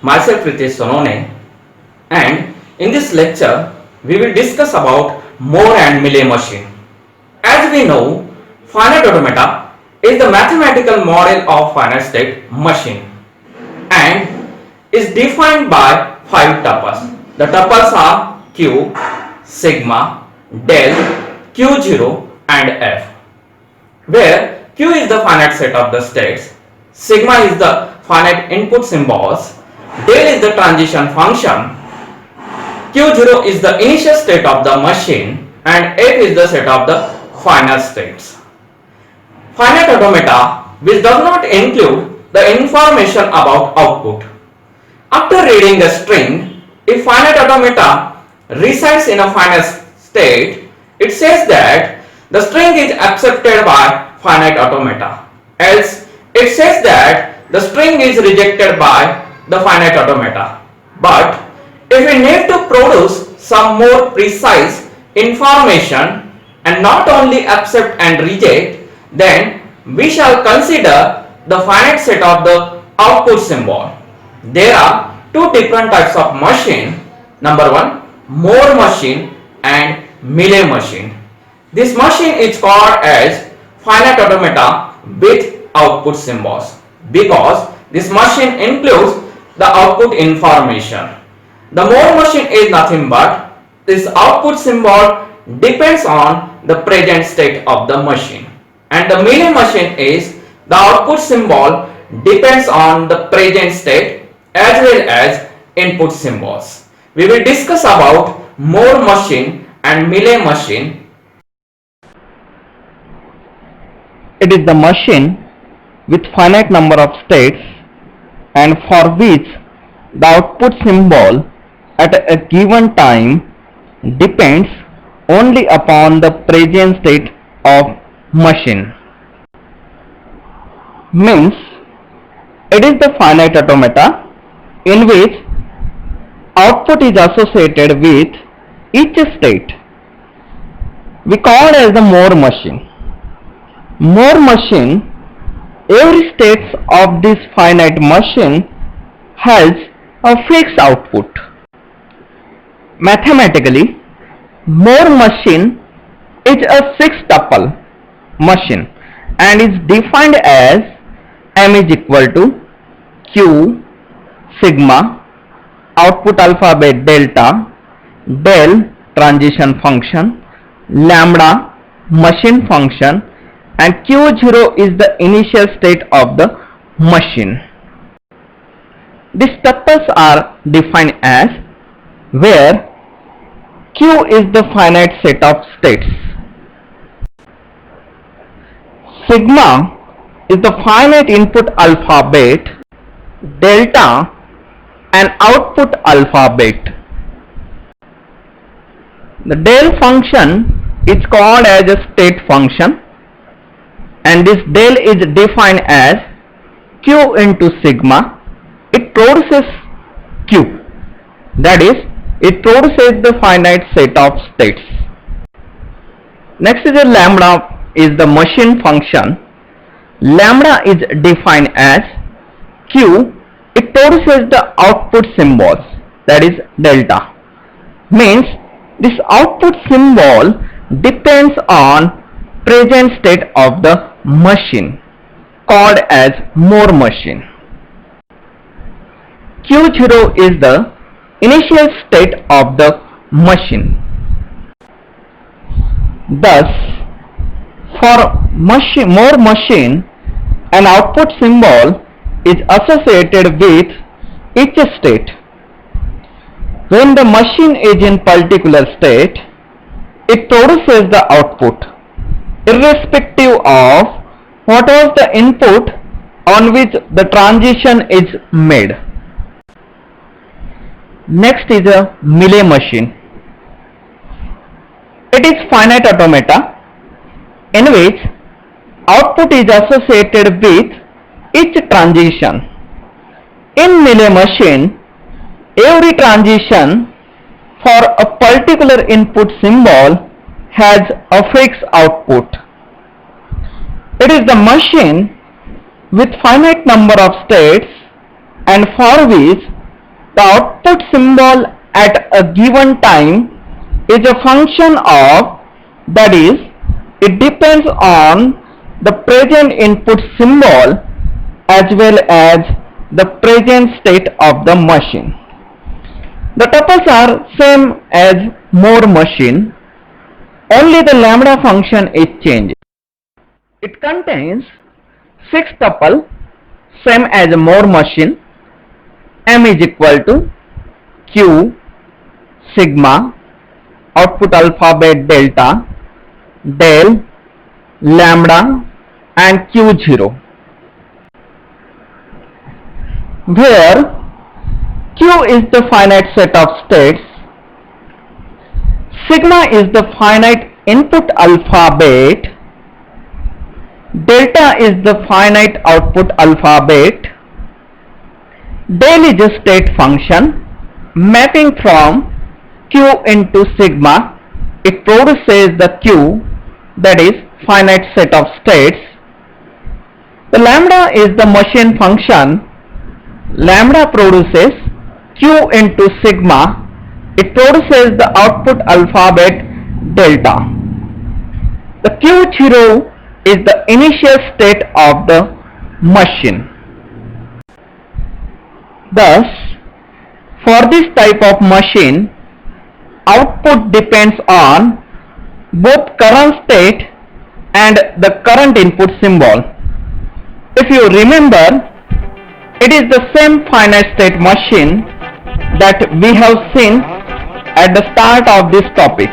Myself Ritesh Sonone, and in this lecture we will discuss about Moore and Millet machine. As we know, finite automata is the mathematical model of finite state machine and is defined by 5 tuples. The tuples are Q, sigma, del, Q0 and F, where Q is the finite set of the states, sigma is the finite input symbols, del is the transition function, Q0 is the initial state of the machine, and F is the set of the final states. Finite automata which does not include the information about output. After reading a string, if finite automata resides in a final state, it says that the string is accepted by finite automata. Else, it says that the string is rejected by the finite automata. But if we need to produce some more precise information and not only accept and reject, then we shall consider the finite set of the output symbol. There are two different types of machine. Number one, Moore machine and Millet machine. This machine is called as finite automata with output symbols because this machine includes the output information. The Moore machine is nothing but this output symbol depends on the present state of the machine, and the Millet machine is the output symbol depends on the present state as well as input symbols. We will discuss about Moore machine and Millet machine. It is the machine with finite number of states and for which the output symbol at a given time depends only upon the present state of machine. Means it is the finite automata in which output is associated with each state. We call it as the Moore machine. Moore machine, every state of this finite machine has a fixed output. Mathematically, Moore machine is a 6-tuple machine and is defined as M is equal to Q, sigma, output alphabet delta, del transition function, lambda machine function, and Q0 is the initial state of the machine. These tuples are defined as where Q is the finite set of states, sigma is the finite input alphabet, delta an output alphabet. The del function is called as a state function, and this del is defined as Q into sigma. It produces Q, that is, it produces the finite set of states. Next is a lambda is the machine function. Lambda is defined as Q. It produces the output symbols, that is delta. Means this output symbol depends on present state of the machine, called as Moore machine. Q0 is the initial state of the machine. Thus, for Moore machine, an output symbol is associated with each state. When the machine is in particular state, it produces the output irrespective of what was the input on which the transition is made. Next is a Millet machine. It is finite automata in which output is associated with each transition. In Millet machine, every transition for a particular input symbol has a fixed output. It is the machine with finite number of states and for which The output symbol at a given time is a function of, that is, it depends on the present input symbol as well as the present state of the machine. The tuples are same as more machine, only the lambda function is changed. It contains 6 tuple same as more machine. M is equal to Q sigma output alphabet delta del lambda and Q0, where Q is the finite set of states, sigma is the finite input alphabet, delta is the finite output alphabet, del is a state function mapping from Q into sigma. It produces the Q, that is finite set of states. The lambda is the machine function. Lambda produces Q into sigma. It produces the output alphabet delta. The Q0 is the initial state of the machine. Thus, for this type of machine, output depends on both current state and the current input symbol. If you remember, it is the same finite state machine that we have seen at the start of this topic.